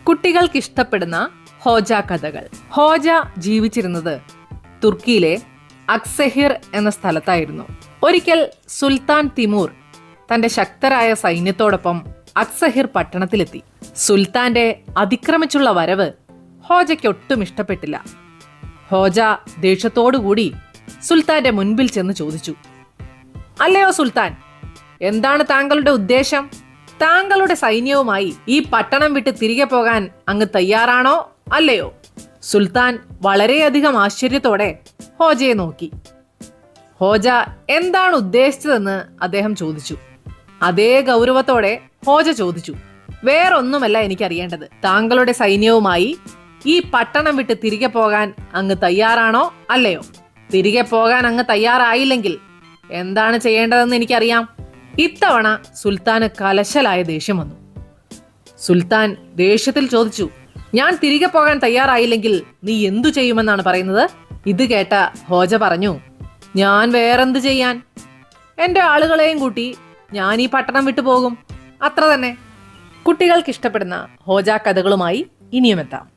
കുട്ടികൾക്ക് ഇഷ്ടപ്പെടുന്ന ഹോജ കഥകൾ. ഹോജ ജീവിച്ചിരുന്നത് തുർക്കിയിലെ അക്സഹിർ എന്ന സ്ഥലത്തായിരുന്നു. ഒരിക്കൽ സുൽത്താൻ തിമൂർ തന്റെ ശക്തരായ സൈന്യത്തോടൊപ്പം അക്സഹിർ പട്ടണത്തിലെത്തി. സുൽത്താന്റെ അതിക്രമിച്ചുള്ള വരവ് ഹോജയ്ക്ക് ഒട്ടും ഇഷ്ടപ്പെട്ടില്ല. ഹോജ ദേഷ്യത്തോടുകൂടി സുൽത്താന്റെ മുൻപിൽ ചെന്ന് ചോദിച്ചു, "അല്ലയോ സുൽത്താൻ, എന്താണ് താങ്കളുടെ ഉദ്ദേശം? താങ്കളുടെ സൈന്യവുമായി ഈ പട്ടണം വിട്ട് തിരികെ പോകാൻ അങ്ങ് തയ്യാറാണോ അല്ലയോ?" സുൽത്താൻ വളരെയധികം ആശ്ചര്യത്തോടെ ഹോജയെ നോക്കി. ഹോജ എന്താണ് ഉദ്ദേശിച്ചതെന്ന് അദ്ദേഹം ചോദിച്ചു. അതേ ഗൗരവത്തോടെ ഹോജ ചോദിച്ചു, "വേറൊന്നുമല്ല എനിക്കറിയേണ്ടത്. താങ്കളുടെ സൈന്യവുമായി ഈ പട്ടണം വിട്ട് തിരികെ പോകാൻ അങ്ങ് തയ്യാറാണോ അല്ലയോ? തിരികെ പോകാൻ അങ്ങ് തയ്യാറായില്ലെങ്കിൽ എന്താണ് ചെയ്യേണ്ടതെന്ന് എനിക്കറിയാം." ഇത്തവണ സുൽത്താന് കലശലായ ദേഷ്യം വന്നു. സുൽത്താൻ ദേഷ്യത്തിൽ ചോദിച്ചു, "ഞാൻ തിരികെ പോകാൻ തയ്യാറായില്ലെങ്കിൽ നീ എന്തു ചെയ്യുമെന്നാണ് പറയുന്നത്?" ഇത് കേട്ട ഹോജ പറഞ്ഞു, "ഞാൻ വേറെന്ത് ചെയ്യാൻ? എൻ്റെ ആളുകളെയും കൂട്ടി ഞാൻ ഈ പട്ടണം വിട്ടു പോകും, അത്ര തന്നെ." കുട്ടികൾക്ക് ഇഷ്ടപ്പെടുന്ന ഹോജ കഥകളുമായി ഇനിയും എത്താം.